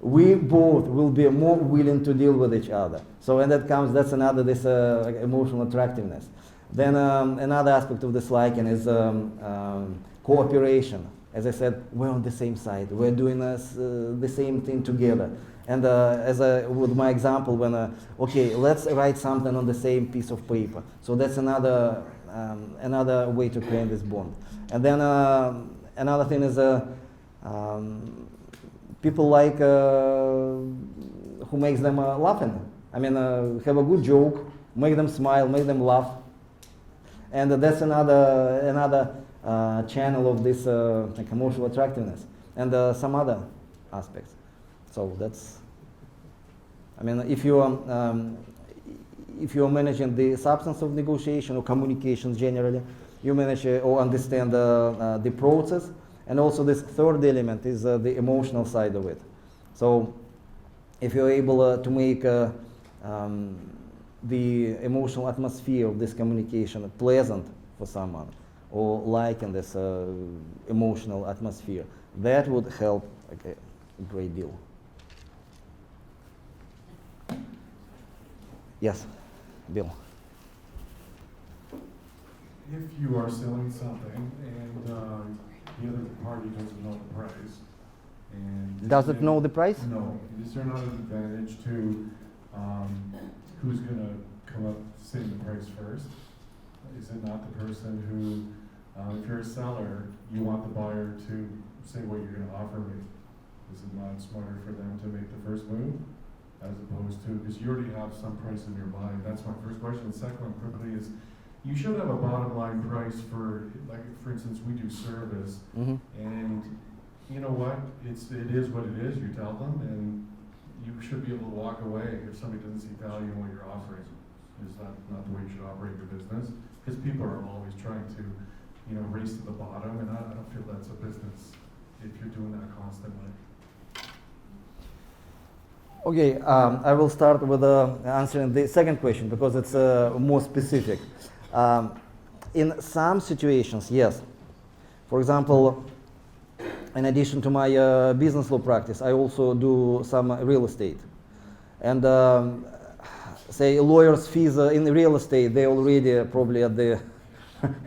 we both will be more willing to deal with each other. So when that comes, that's another this emotional attractiveness. Then another aspect of this liking is cooperation. As I said, we're on the same side. We're doing the same thing together. And with my example, when okay, let's write something on the same piece of paper. So that's another way to create this bond. And then another thing is people like who makes them laughing. I mean, have a good joke, make them smile, make them laugh. And that's another channel of this like emotional attractiveness, and some other aspects. So that's, I mean, if you are managing the substance of negotiation or communications generally, you manage or understand the process, and also this third element is the emotional side of it. So if you're able to make the emotional atmosphere of this communication pleasant for someone, or liking this emotional atmosphere, that would help a great deal. Yes, Bill. If you are selling something and the other party doesn't know the price, and Does it know the price? No. Is there not an advantage to who's going to come up saying the price first? Is it not the person who, if you're a seller, you want the buyer to say what you're going to offer me? Is it not smarter for them to make the first move as opposed to, because you already have some price in your mind? That's my first question. The second one quickly is, you should have a bottom line price for, like, for instance, we do service, and you know what, it is what it is, you tell them, and you should be able to walk away if somebody doesn't see value in what you're offering. Is that not the way you should operate your business? Because people are always trying to, race to the bottom, and I don't feel that's a business if you're doing that constantly. Okay, I will start with answering the second question because it's more specific. In some situations, yes. For example, in addition to my business law practice, I also do some real estate. And say lawyers' fees in real estate, they're already probably at the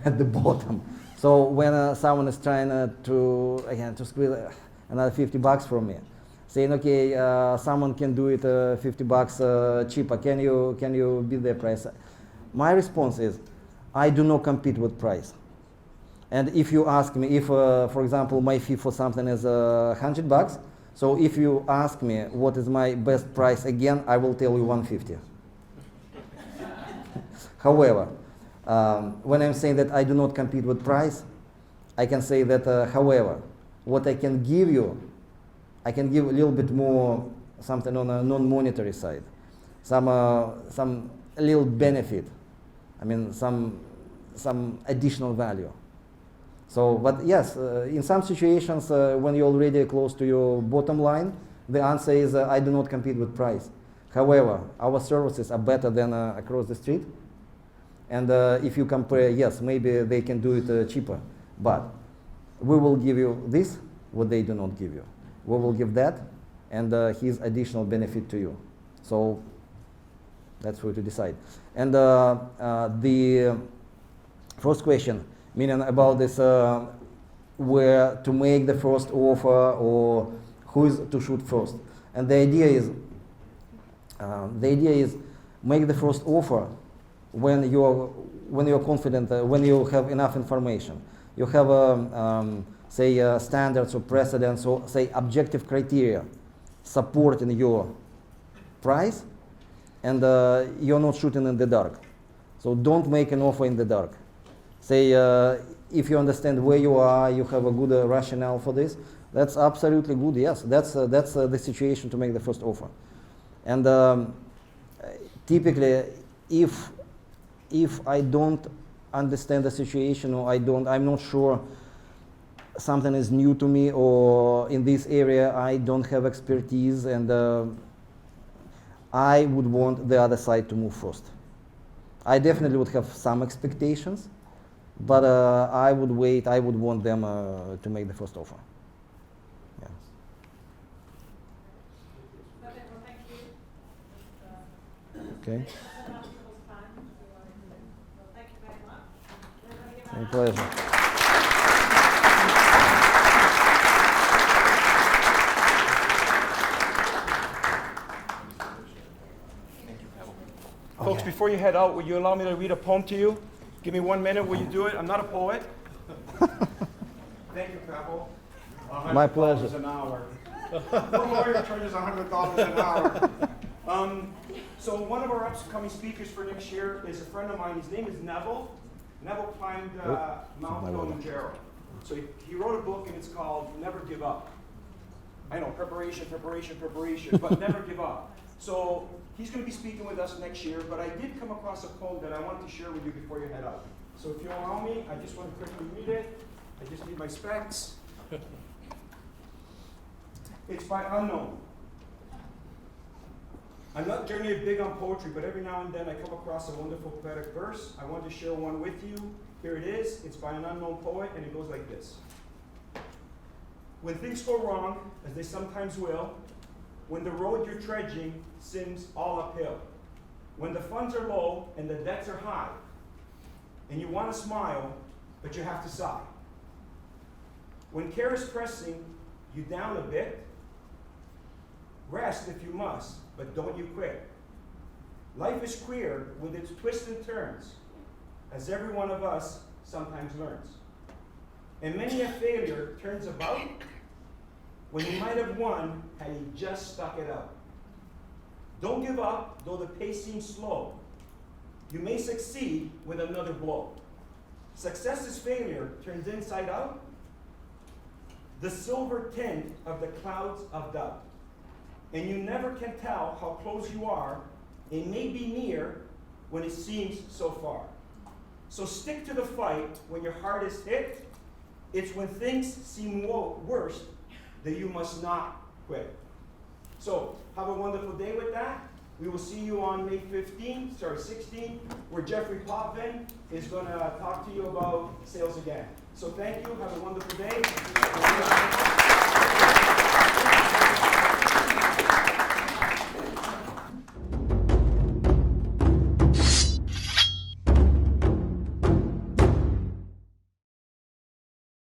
at the bottom. So when someone is trying to squeeze another $50 from me, saying, okay, someone can do it $50 cheaper, can you beat their price? My response is, I do not compete with price. And if you ask me if, for example, my fee for something is $100, so if you ask me what is my best price again, I will tell you $150. However, when I'm saying that I do not compete with price, I can say that, however, what I can give you, I can give a little bit more something on a non-monetary side, some little benefit. I mean, some additional value. So, but yes, in some situations when you're already close to your bottom line, the answer is I do not compete with price. However, our services are better than across the street. And if you compare, yes, maybe they can do it cheaper, but we will give you this, what they do not give you. We will give that, and his additional benefit to you. So that's for you to decide. And the first question, meaning about this, where to make the first offer or who is to shoot first. And the idea is make the first offer when you're confident, when you have enough information. You have say standards or precedents or say objective criteria supporting your price, and you're not shooting in the dark. So don't make an offer in the dark. Say if you understand where you are, you have a good rationale for this, that's absolutely good. Yes, that's the situation to make the first offer. And typically, if I don't understand the situation or I'm not sure something is new to me, or in this area I don't have expertise, and I would want the other side to move first. I definitely would have some expectations, but I would wait. I would want them to make the first offer. Yeah. Okay, well, thank you. Okay. Thank you very much. My pleasure. Folks, before you head out, will you allow me to read a poem to you? Give me 1 minute. Will you do it? I'm not a poet. Thank you, Pavel. My pleasure. $100 an hour. No lawyer charges $100 an hour. So one of our upcoming speakers for next year is a friend of mine. His name is Neville. Neville climbed Mount Kilimanjaro. So he wrote a book, and it's called Never Give Up. I know, preparation, but never give up. So he's going to be speaking with us next year, but I did come across a poem that I wanted to share with you before you head out. So if you allow me, I just want to quickly read it. I just need my specs. It's by Unknown. I'm not generally big on poetry, but every now and then I come across a wonderful poetic verse. I want to share one with you. Here it is. It's by an unknown poet, and it goes like this. When things go wrong, as they sometimes will, when the road you're trudging seems all uphill, when the funds are low and the debts are high, and you want to smile, but you have to sigh. When care is pressing you down a bit, rest if you must, but don't you quit. Life is queer with its twists and turns, as every one of us sometimes learns. And many a failure turns about when you might have won had you just stuck it out. Don't give up, though the pace seems slow. You may succeed with another blow. Success is failure turns inside out, the silver tint of the clouds of doubt. And you never can tell how close you are. It may be near when it seems so far. So stick to the fight when your heart is hit. It's when things seem worst that you must not quit. So have a wonderful day with that. We will see you on May 16th, where Jeffrey Potvin is going to talk to you about sales again. So thank you. Have a wonderful day.